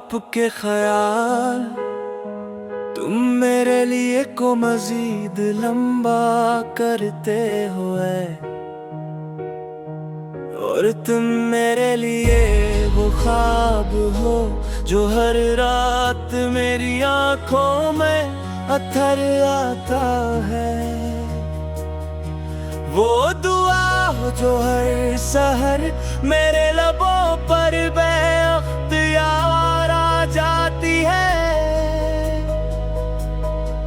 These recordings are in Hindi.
आपके ख्याल तुम मेरे लिए को मजीद लंबा करते हुए, और तुम मेरे लिए वो ख्वाब हो जो हर रात मेरी आंखों में अथर आता है। वो दुआ हो जो हर सहर मेरे लबों पर बेअख्तियार आ जाती है।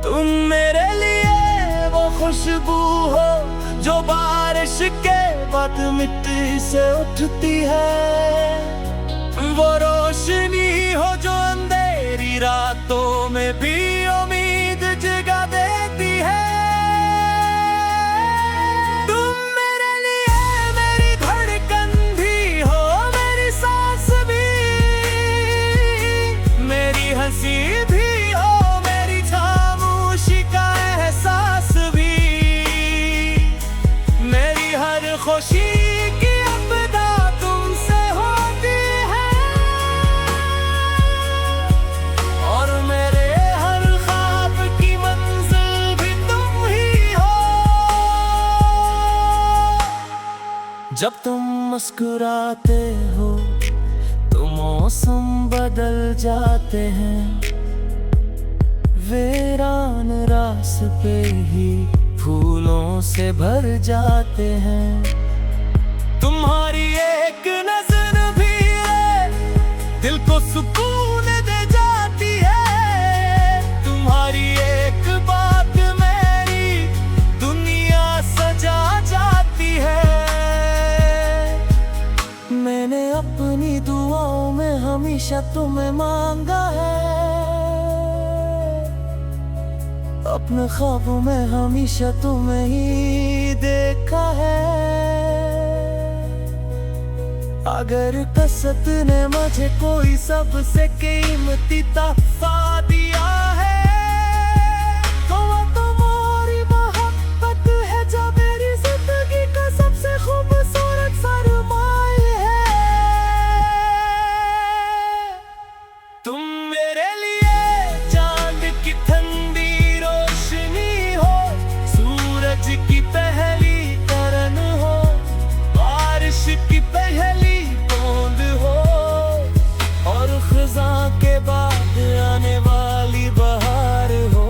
तुम मेरे लिए वो खुशबू हो जो बारिश के बाद मिट्टी से उठती है। वो रोशनी हो जो अंधेरी रातों में भी उम्मीद जगा देती है। खुशी की अपदा तुमसे होती है, और मेरे हर ख्वाब की मंजिल भी तुम ही हो। जब तुम मुस्कुराते हो तो मौसम बदल जाते हैं। वीरान रास्ते ही फूलों से भर जाते हैं। तुम्हारी एक नजर भी है दिल को सुकून दे जाती है। तुम्हारी एक बात मेरी दुनिया सजा जाती है। मैंने अपनी दुआओं में हमेशा तुम्हें मांगा है, अपने ख्वाबों में हमेशा तुम्हें ही देखा है। अगर कसरत ने मुझे कोई सबसे कीमती तोहफा दिया है तो वो तुम्हारी मोहब्बत है जो मेरी जिंदगी का सबसे खूबसूरत सरमाया है। तुम मेरे लिए चांद की ठंडी रोशनी हो, सूरज की पहली किरण हो, बारिश की पहली के बाद आने वाली बहार हो।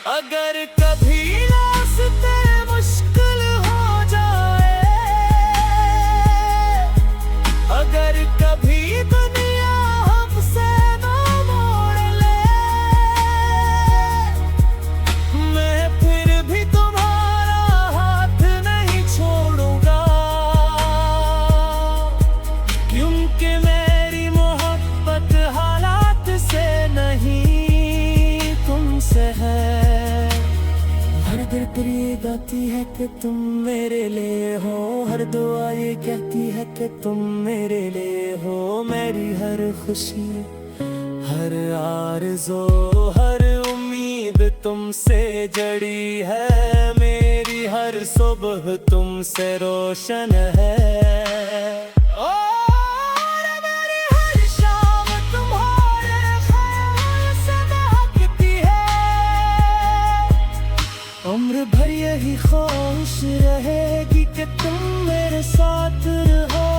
अगर कभी रास्ते मुश्किल हो जाए, अगर कभी दुनिया हमसे ना मोड़ ले, मैं फिर भी तुम्हारा हाथ नहीं छोड़ूंगा। क्योंकि मेरी मोहब्बत हालात से नहीं तुमसे है। हर दिल पर ये गाती है कि तुम मेरे लिए हो, हर दुआ ये कहती है कि तुम मेरे लिए हो। मेरी हर खुशी, हर आरज़ू, हर उम्मीद तुमसे जड़ी है। मेरी हर सुबह तुमसे रोशन है। उम्र भर यही ख्वाहिश रहेगी कि तुम मेरे साथ रहो।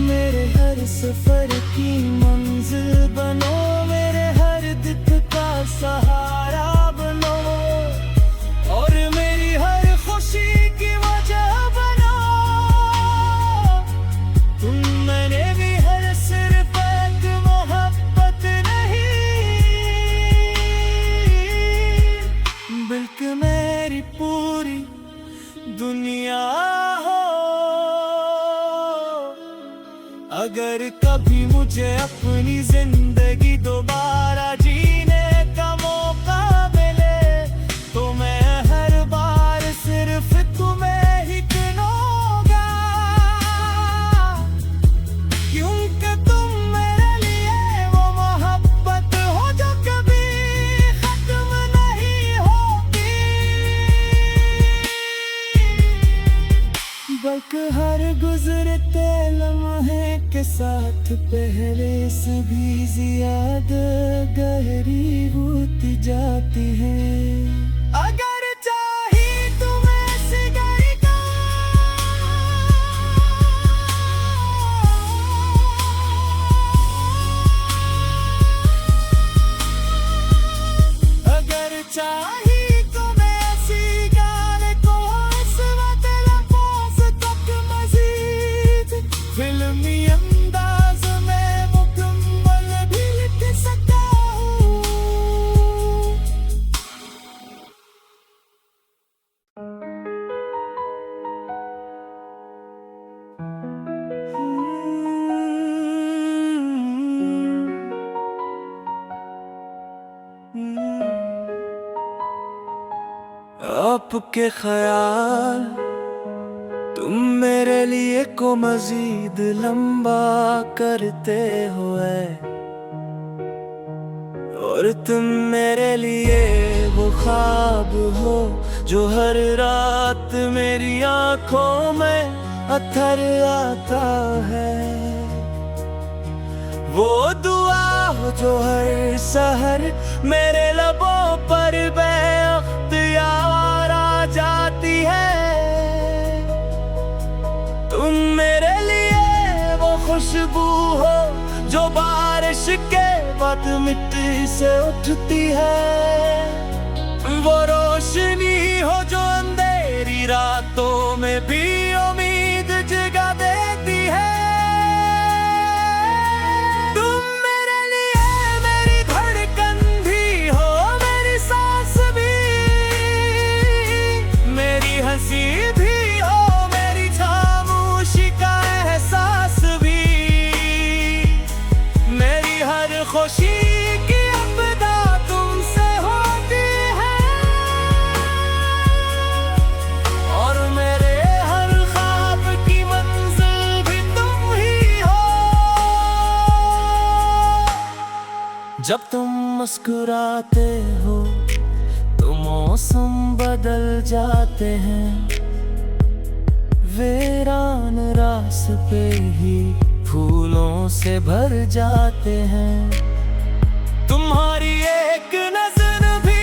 मेरे हर सफर की मंजिल बनो, मेरे हर दुख का सहारा बनो, और मेरी हर खुशी की वजह बनो। तुम मैंने भी हर सिर्फ एक मोहब्बत बल्कि मेरी पूरी दुनिया हो। अगर कभी मुझे अपनी जिंदगी दोबारा जीने का मौका मिले तो मैं हर बार सिर्फ तुम्हें ही चुनूंगा। क्योंकि तुम मेरे लिए वो मोहब्बत हो जो कभी खत्म नहीं होती, बल्कि हर गुजरते लम्हे के साथ पहले से भी ज्यादा गहरी होती जाती है। अगर चाहे तुम्हें सिगारी का अगर चाहे आपके ख्याल तुम मेरे लिए को मजीद लंबा करते हुए, और तुम मेरे लिए वो ख्वाब हो जो हर रात मेरी आंखों में अथर आता है। वो दुआ हो जो हर सहर मेरे लबों पर बेअख्तियार आ जाती है। तुम मेरे लिए वो खुशबू हो जो बारिश के बाद मिट्टी से उठती है। वो रोशनी हो जो अंधेरी रातों में भी उम्मीद जगा देती है। खुशी की आपदा तुमसे होती है, और मेरे हर ख्वाब की मंजिल भी तुम ही हो। जब तुम मुस्कुराते हो तो मौसम बदल जाते हैं। वीरान रास्ते ही फूलों से भर जाते हैं। तुम्हारी एक नजर भी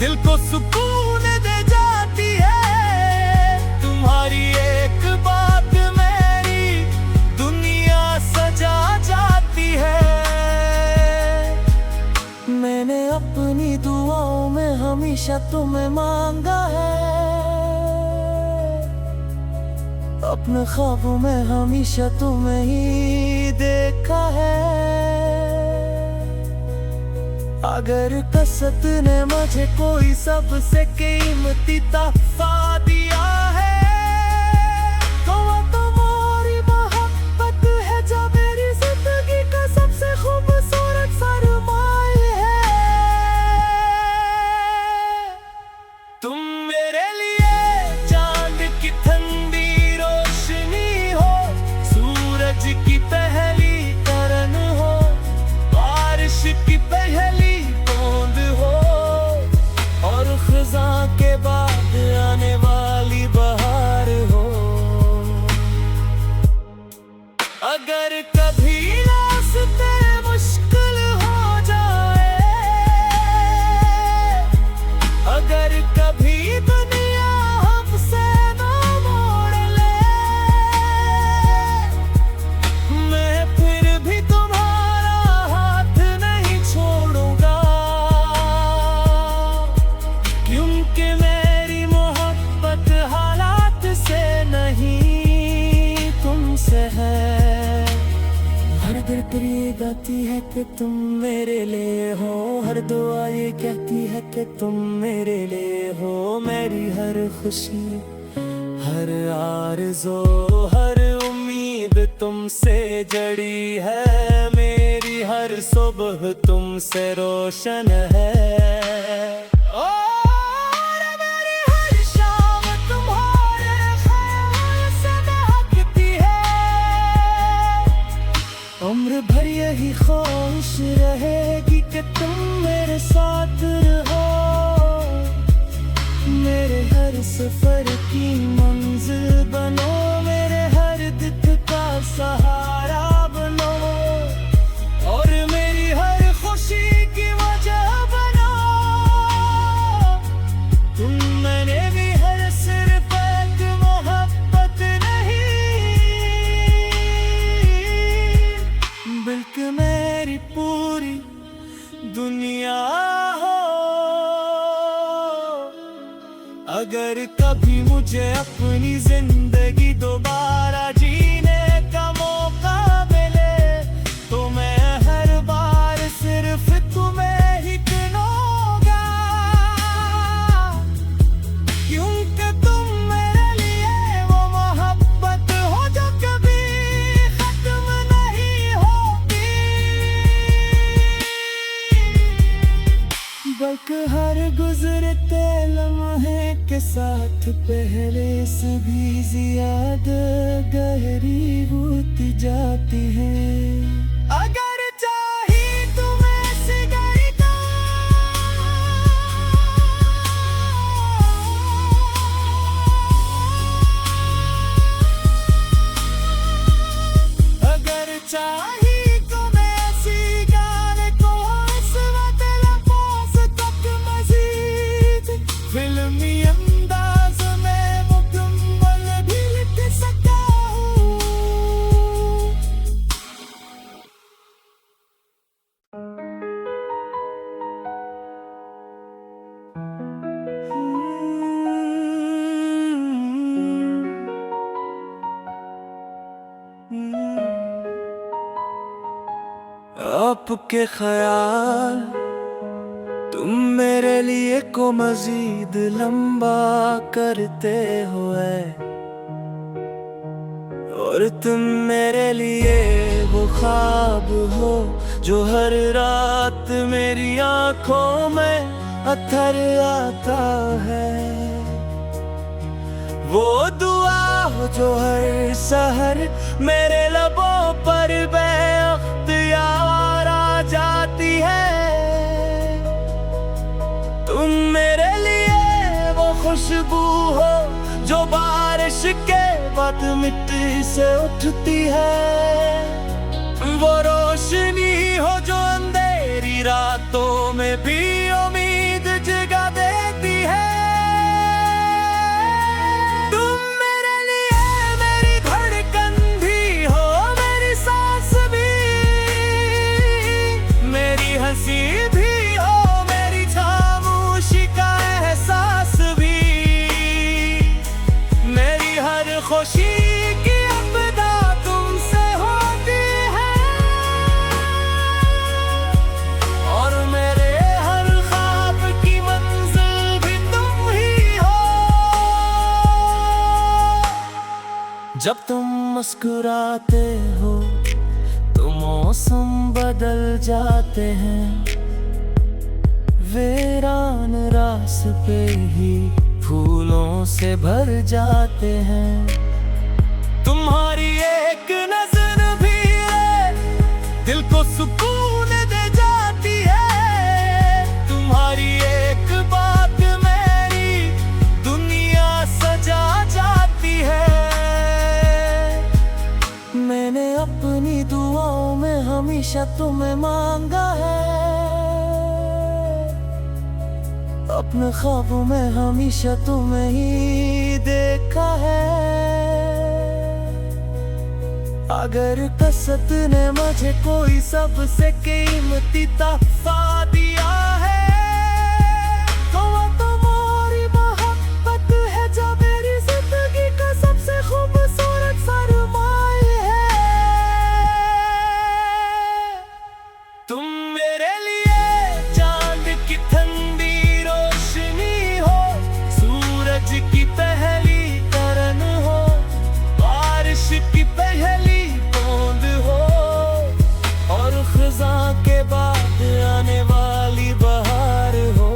दिल को सुकून दे जाती है। तुम्हारी एक बात मेरी दुनिया सजा जाती है। मैंने अपनी दुआओं में हमेशा तुम्हें मांगा है, अपने ख्वाबों में हमेशा तुम्हें ही देखा है। अगर कसरत ने मुझे कोई सबसे कीमती तोहफा दिया है तो वो तुम्हारी मोहब्बत है जो मेरी जिंदगी का सबसे खूबसूरत सरमाया है। तुम मेरे लिए चांद की ठंडी रोशनी हो, सूरज की पहली किरण हो, बारिश की पहली खज़ां के बाद आने वाली बहार हो। अगर कभी रास्ते मुश्किल हो जाए, अगर कभी दुनिया हमसे ना मोड़ ले, मैं फिर भी तुम्हारा हाथ नहीं छोड़ूंगा, क्योंकि मेरी मोहब्बत हालात से नहीं तुमसे है। हर दिल ये गाती है कि तुम मेरे लिए हो, हर दुआ ये कहती है कि तुम मेरे लिए हो। मेरी हर खुशी, हर आरज़ू, हर उम्मीद तुमसे जड़ी है। मेरी हर सुबह तुमसे रोशन है। उम्र भर यही ख्वाहिश रहेगी कि तुम मेरे साथ रहो। मेरे हर सफर की मंजिल बनो, मेरे हर दुख का सहारा। साथ पहले से भी ज्यादा गहरी होती जाती है। अगर चाहे तुम ऐसे गई तो अगर चाहे तुम ऐसी गाने को इस वक्त लफ्ज़ तक मजीद फिल्मी अंदाज में मुकम्मल भी लिख सकता हूँ। आपके ख्याल तुम मेरे लिए को मजीद लंबा करते हुए, और तुम मेरे लिए वो ख्वाब हो जो हर रात मेरी आंखों में अथर आता है। वो दुआ हो जो हर सहर मेरे लबों पर बेअख्तियार आ जाती है। तुम मेरे लिए वो खुशबू हो जो बारिश के बाद मिट्टी से उठती है। वो रोशनी हो जो अंधेरी रातों में भी उम्मीद जगा देती है। तुम मेरे लिए मेरी धड़कन भी हो, मेरी सांस भी, मेरी हंसी भी हो, मेरी खामोशी का एहसास भी, मेरी हर खुशी की अब्दा तुमसे होती है, और मेरे हर ख्वाब की मंजिल भी तुम ही हो। जब तुम मुस्कुराते हो तो मौसम बदल जाते हैं। वीरान रास्ते ही फूलों से भर जाते हैं। तुम्हारी एक नजर भी है दिल को सुकून दे जाती है। तुम्हारी एक बात मेरी दुनिया सजा जाती है। मैंने अपनी दुआओं में हमेशा तुम्हें मांगा है, अपने ख्वाबों में हमेशा तुम्हें ही देखा है। अगर कसत ने मुझे कोई सबसे कीमती तोहफा दिया है तो वो तुम्हारी मोहब्बत है जो मेरी जिंदगी का सबसे खूबसूरत सरमाया है। तुम मेरे लिए चांद की ठंडी रोशनी हो, सूरज की पहली किरण हो, बारिश की पहली बूंद हो, और खिज़ां के बाद आने वाली बहार हो।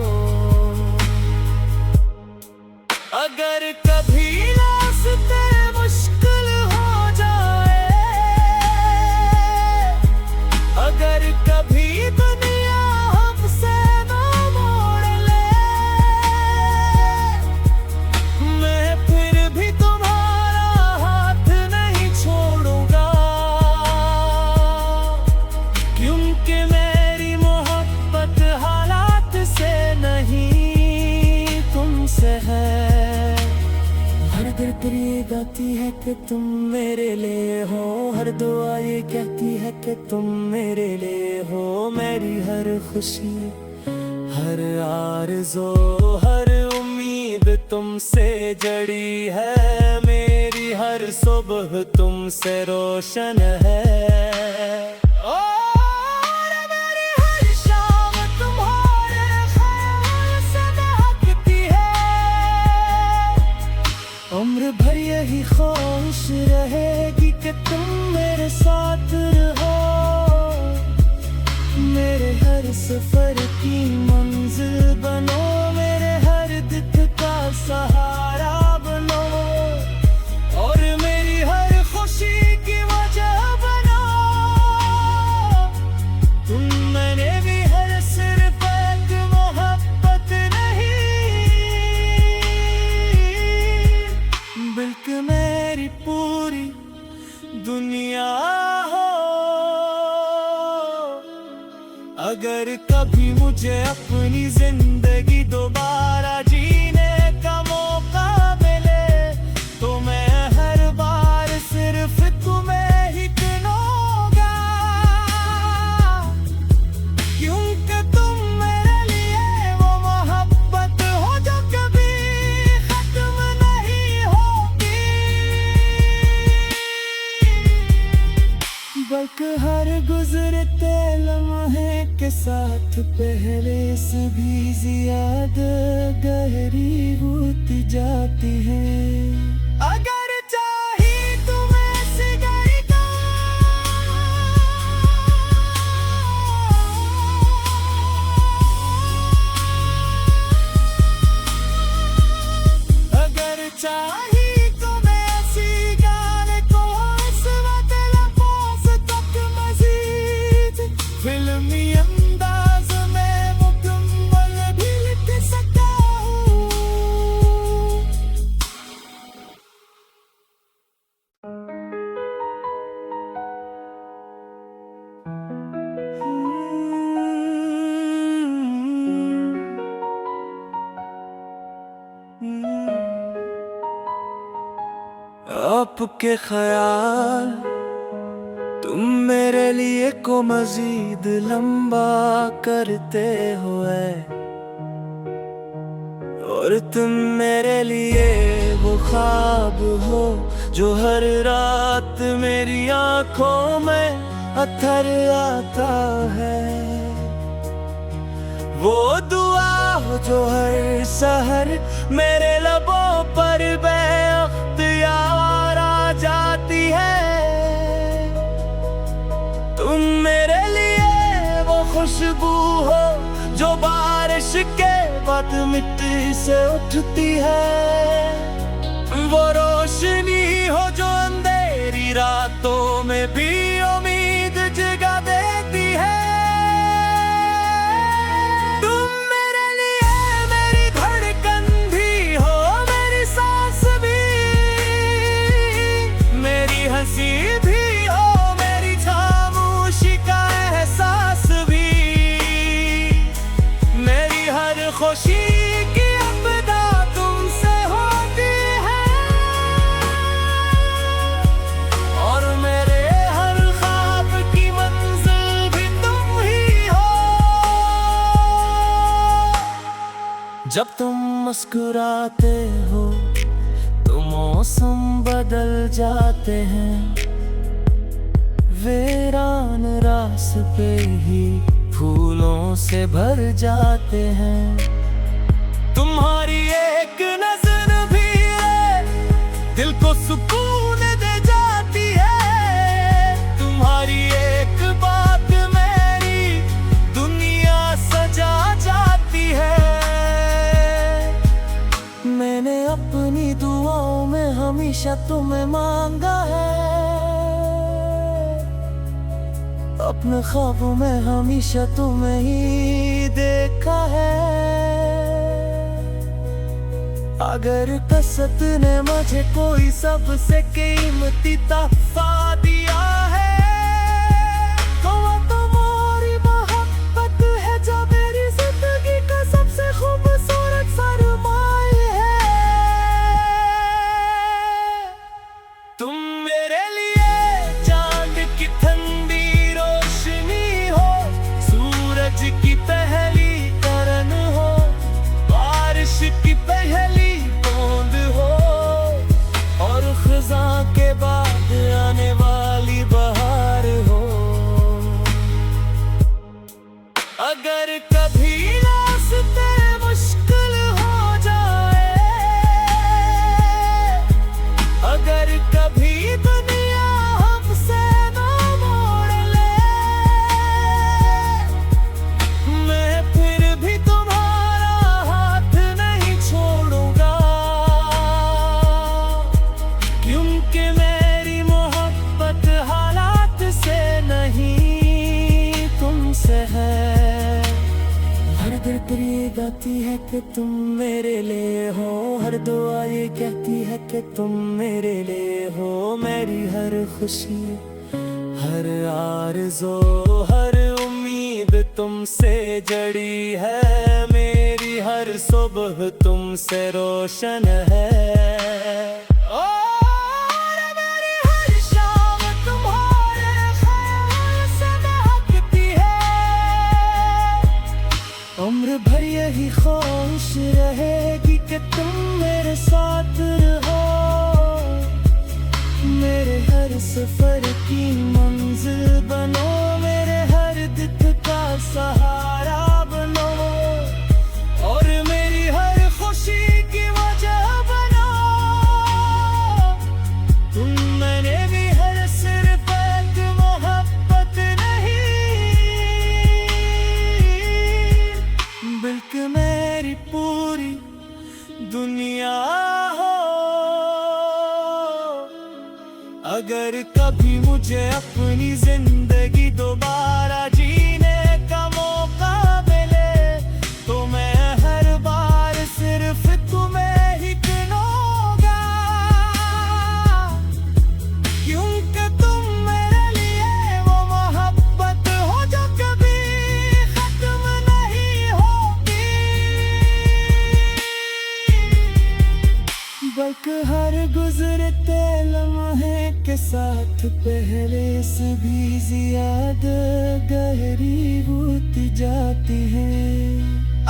अगर कभी रास्ते मुश्किल हो जाए, अगर कभी दुनिया हमसे ना मोड़ ले, मैं फिर भी तुम्हारा हाथ नहीं छोड़ूंगा, क्योंकि मेरी मोहब्बत हालात से नहीं तुमसे है। हर दर्द ये गाती है कि तुम मेरे लिए हो, हर दुआ ये कहती है कि तुम मेरे लिए हो। मेरी हर खुशी, हर आरज़ू, हर उम्मीद तुमसे जड़ी है। मेरी हर सुबह तुमसे रोशन है। और मेरी हर शाम तुम्हारे ख्याल से महकती है। उम्र भर यही ख्वाहिश रहेगी कि तुम मेरे साथ रहो, मेरे हर सफर की मंजिल बनो, मेरे हर दुख का सहारा दुनिया हो। अगर कभी मुझे अपनी जिंदगी दोबारा जीने का मौका मिले तो मैं हर बार सिर्फ तुम्हें ही चुनूंगा, क्योंकि तुम मेरे लिए वो मोहब्बत हो जो कभी खत्म नहीं होगी, बल्कि हर गुजरते लम्हे के साथ पहले से भी ज्यादा गहरी होती जाती है। अगर चाहे तुम्हें सिगारी का अगर चाहे फिल्मी अंदाज में मुकम्मल भी लिख सकता हूँ। आपके ख्याल तुम मेरे लिए को मजीद लंबा करते हुए, और तुम मेरे लिए वो ख्वाब हो जो हर रात मेरी आंखों में अथर आता है, वो दुआ हो जो हर सहर मेरे लबों पर बेअख्तियार आ जाती है। तुम मेरे लिए वो खुशबू हो जो बारिश के बाद मिट्टी से उठती है, वो रोशनी हो जो अंधेरी रातों में भी उम्मीद जगा देती है। तुम मेरे लिए मेरी धड़कन भी हो, मेरी सांस भी, मेरी हंसी भी हो, खुशी की अपदा तुमसे होती है, और मेरे हर ख्वाब की मंजिल भी तुम ही हो। जब तुम मुस्कुराते हो तो मौसम बदल जाते हैं, वीरान रास्ते ही फूलों से भर जाते हैं। तुम्हारी एक नजर भी है दिल को सुकून दे जाती है, तुम्हारी एक बात मेरी दुनिया सजा जाती है। मैंने अपनी दुआओं में हमेशा तुम्हें मांगा है, अपने ख्वाबों में हमेशा तुम्हें ही देखा है। अगर कसरत ने मुझे कोई सबसे कीमती तोहफा दिया है तो वो तुम्हारी मोहब्बत है जो मेरी जिंदगी का सबसे खूबसूरत सरमाया है। तुम मेरे लिए चांद की ठंडी रोशनी हो, सूरज की पहली किरण हो, बारिश की पहली के बाद आने वाली बहार हो। अगर कभी रास्ते मुश्किल हो जाए, अगर कभी दुनिया हमसे ना मोड़ ले, मैं फिर भी तुम्हारा हाथ नहीं छोड़ूंगा, क्योंकि मेरी मोहब्बत हालात से नहीं तुमसे है। हर दिल ये गाती है कि तुम मेरे लिए हो, हर दुआ ये कहती है कि तुम मेरे लिए हो, मेरी हर खुशी हर आरज़ू हर उम्मीद तुमसे जड़ी है, मेरी हर सुबह तुमसे रोशन है। और मेरी हर शाम तुम्हारे ख्याल से महकती है। उम्र भर यही ख्वाहिश रहेगी कि तुम मेरे साथ रहो, मेरे हर सफर की मंजिल बनो, मेरे हर दुख का सहारा बनो, और मेरी हर खुशी की वजह बनो। तुम मैंने भी हर सिर्फ एक मोहब्बत नहीं, बल्कि मेरी पूरी दुनिया हो। अगर कभी मुझे अपनी जिंदगी दोबारा जीने का मौका मिले, तो मैं हर बार सिर्फ तुम्हें ही चुनूंगा, क्योंकि तुम मेरे लिए वो मोहब्बत हो जो कभी खत्म नहीं होगी, बल्कि हर गुजरते लम्हे के साथ पहले से भी ज्यादा गहरी होती जाती है।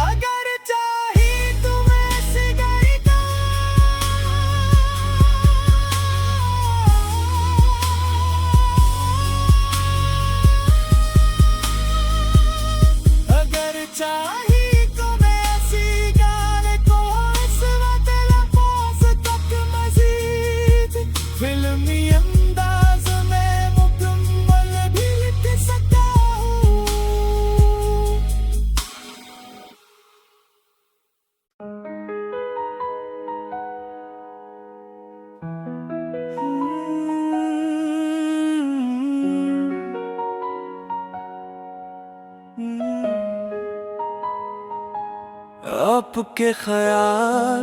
अगर चाहे तुम्हें ऐसी गायिका, अगर चाहे तुम्हें ऐसी गाने को इस वक्त लफ्ज़ तक मज़ीद फिल्मी अंदाज में मुकम्मल भी लिख सकता हूँ। आपके ख्याल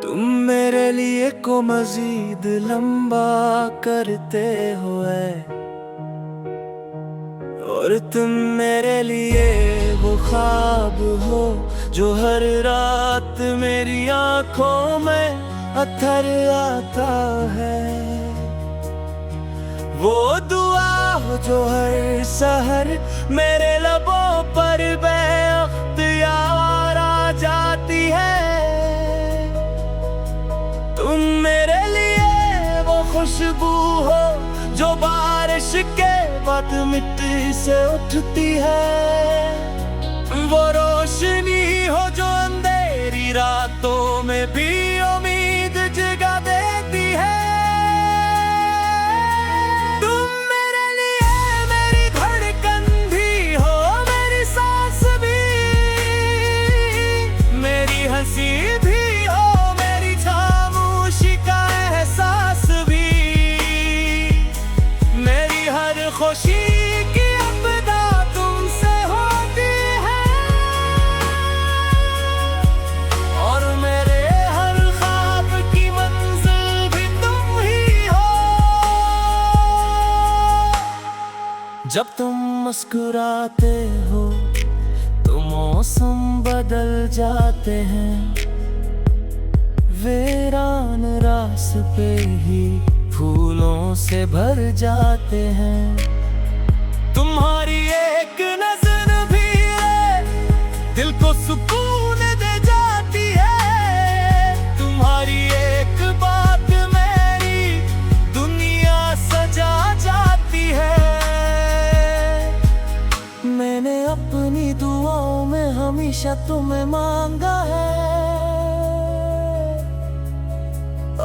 तुम मेरे लिए को मजीद लंबा करते हुए, और तुम मेरे लिए वो ख्वाब हो जो हर रात मेरी आंखों में अथर आता है। वो दुआ हो जो हर सहर मेरे लबों पर बेअख्तियार आ जाती है। तुम मेरे लिए वो खुशबू हो जो बारिश के बाद मिट्टी से उठती है, वो रोशनी हो जो अंधेरी रातों में भी उम्मीद जगा देती है। तुम मेरे लिए मेरी धड़कन भी हो, मेरी सांस भी, मेरी हंसी भी हो, मेरी खामोशी का एहसास भी, मेरी हर खुशी की अपदा तुमसे होती है, और मेरे हर ख्वाब की मंजिल भी तुम ही हो। जब तुम मुस्कुराते हो तो मौसम बदल जाते हैं, वीरान रास्ते ही फूलों से भर जाते हैं। तुम्हारी एक नजर भी दिल को सुकून दे जाती है, तुम्हारी एक बात मेरी दुनिया सजा जाती है। मैंने अपनी दुआओं में हमेशा तुम्हें मांगा है,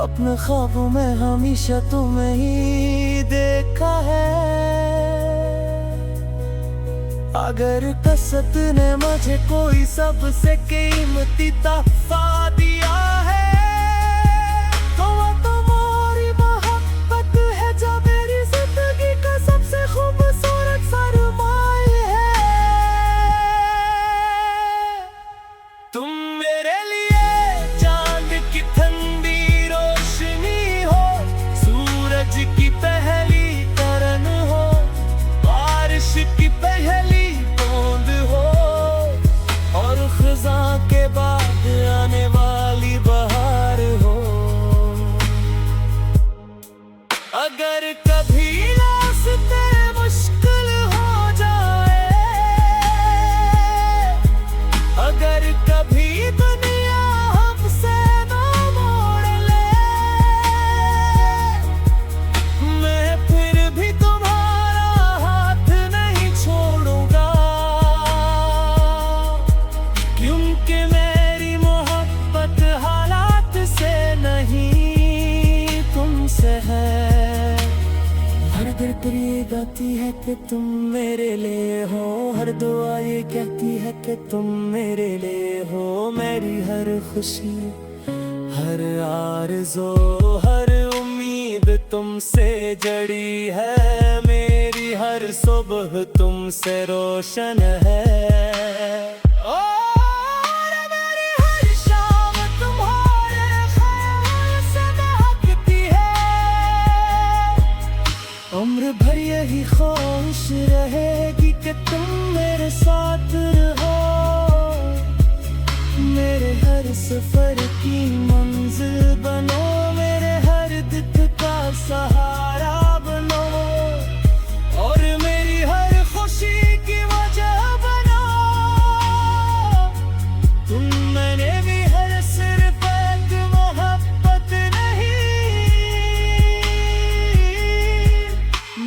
अपने ख्वाबों में हमेशा तुम्हें ही देखा है। अगर कसरत ने मुझे कोई सबसे कीमती तोहफा दिया है, तो वो तुम्हारी मोहब्बत है जो मेरी जिंदगी का सबसे खूबसूरत सरमाया है। तुम मेरे लिए चांद की ठंडी रोशनी हो, सूरज की पहली किरण दिल ये गाती है कि तुम मेरे लिए हो, हर दुआ ये कहती है कि तुम मेरे लिए हो। मेरी हर खुशी, हर आरज़ू, हर उम्मीद तुमसे जड़ी है। मेरी हर सुबह तुमसे रोशन है। उम्र भर यही ख्वाहिश रहेगी कि तुम मेरे साथ रहो। मेरे हर सफर की मंजिल बनो, मेरे हर दुख का सहारा बनो, और मेरी हर खुशी की वजह बनो। तुम मैंने भी हर सिर्फ एक मोहब्बत नहीं,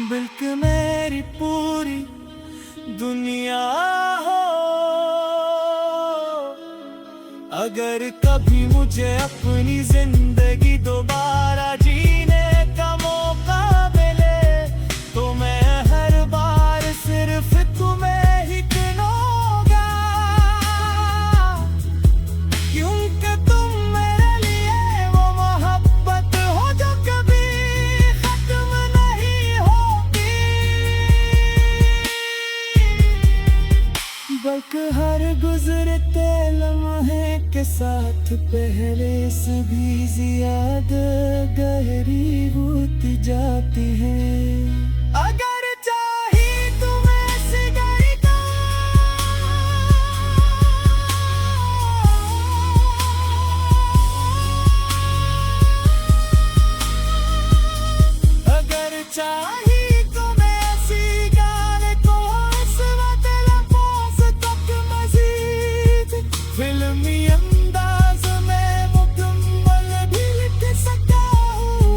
बल्कि मेरी पूरी दुनिया हो। अगर कभी मुझे अपनी जिंदगी दोबारा जीने का मौका मिले, तो मैं हर बार सिर्फ तुम्हें ही चुनूंगा, क्योंकि तुम मेरे लिए वो मोहब्बत हो जो कभी खत्म नहीं होती, बल्कि हर गुजरते लम्हे के साथ पहले से भी ज्यादा गहरी होती जाती है। अगर चाहे तुम ऐसी गायिका, अगर चाहे तुम ऐसी गाने को इस वक्त लफ्ज़ तक मजीद फिल्मी अंदाज में मुकम्मल भी लिख सकता हूँ।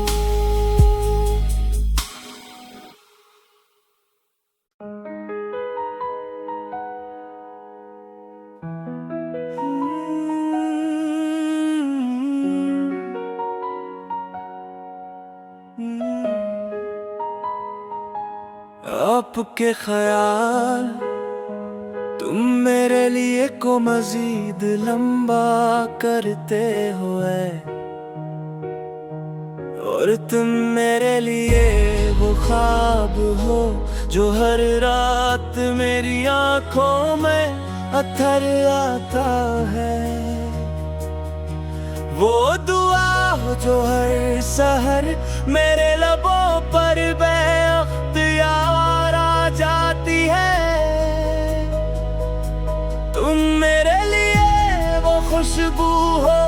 आपके ख्याल तुम मेरे लिए को मजीद लंबा करते हुए, और तुम मेरे लिए वो ख्वाब हो जो हर रात मेरी आंखों में अथर आता है। वो दुआ हो जो हर सहर मेरे लबों पर बेअख्तियार आ जाती है। तुम मेरे लिए वो खुशबू हो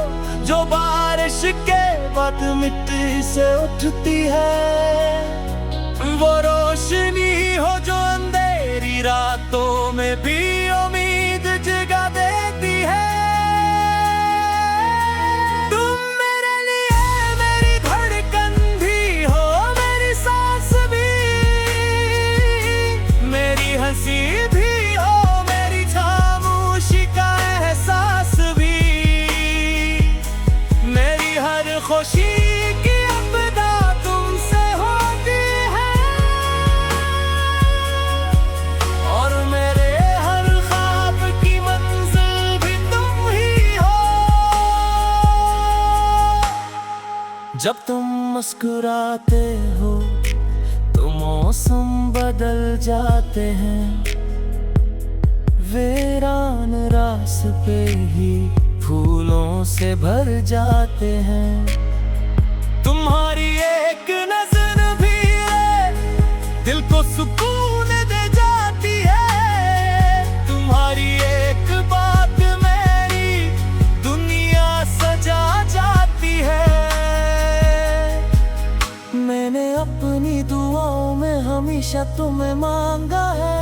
जो बारिश के बाद मिट्टी से उठती है। वो रोशनी हो जो अंधेरी रातों में भी उम्मीद जगा देती है। तुम मेरे लिए मेरी धड़कन भी हो, मेरी सांस भी, मेरी हंसी भी हो, मेरी खामोशी का एहसास भी, मेरी हर खुशी की अब्दा तुमसे होती है, और मेरे हर ख्वाब की मंजिल भी तुम ही हो। जब तुम मुस्कुराते हो तो मौसम बदल जाते हैं। वीरान रास्ते ही फूलों से भर जाते हैं। तुम्हारी एक नजर भी है दिल को सुकून दे जाती है। तुम्हारी एक बात मेरी दुनिया सजा जाती है। मैंने अपनी दुआओं में हमेशा तुम्हें मांगा है,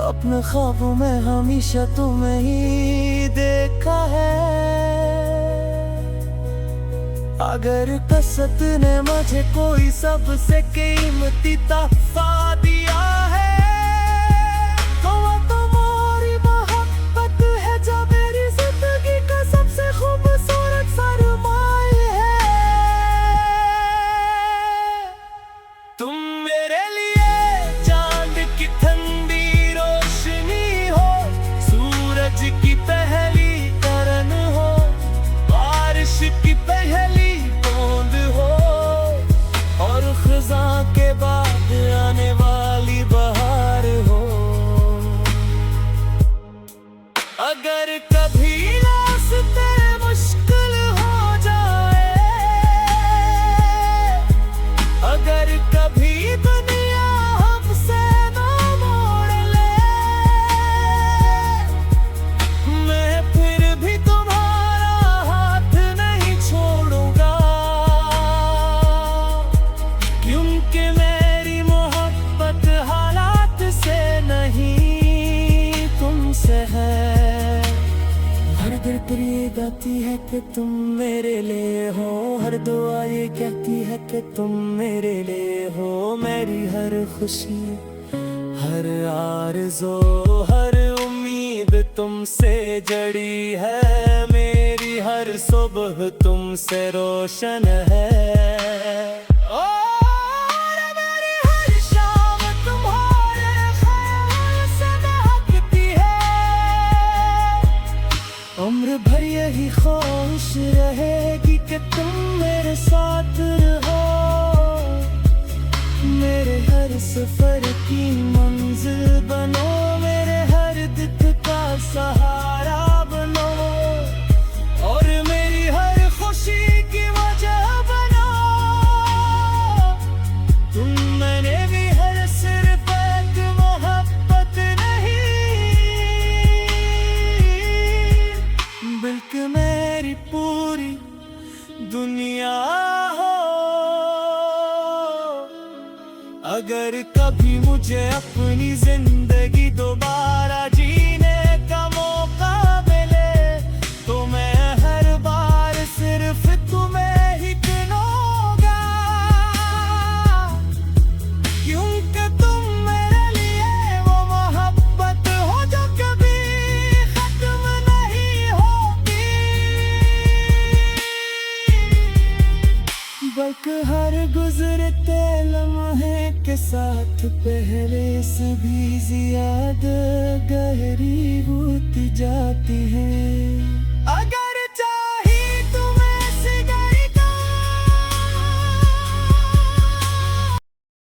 अपने ख्वाबों में हमेशा तुम्हें ही देखा है। अगर कसरत ने मुझे कोई सबसे कीमती तोहफा दिया है, तो वो तुम्हारी मोहब्बत है जो मेरी जिंदगी का सबसे खूबसूरत सरमाया है। धड़धड़ ये गाती है कि तुम मेरे लिए हो, हर दुआ ये कहती है कि तुम मेरे लिए हो। मेरी हर खुशी, हर आरज़ू, हर उम्मीद तुमसे जड़ी है। मेरी हर सुबह तुमसे रोशन है। और मेरी हर शाम तुम्हारे ख्याल से महकती है। उम्र भर यही ख्वाहिश रहेगी कि तुम मेरे साथ रहो। मेरे हर सफर की मंजिल बनो, मेरे हर दुख का सहारा बनो, और मेरी हर खुशी की वजह बनो। तुम मैंने भी हर सिर्फ एक मोहब्बत नहीं, बल्कि मेरी पूरी दुनिया हो। अगर कभी मुझे अपनी जिंदगी दोबारा जीने का मौका मिले, तो मैं हर बार सिर्फ तुम्हें ही चुनूंगा, क्योंकि तुम मेरे लिए वो मोहब्बत हो जो कभी खत्म नहीं होती, बल्कि हर गुजरते लम्हे के साथ पहले से भी ज्यादा गहरी होती जाती है।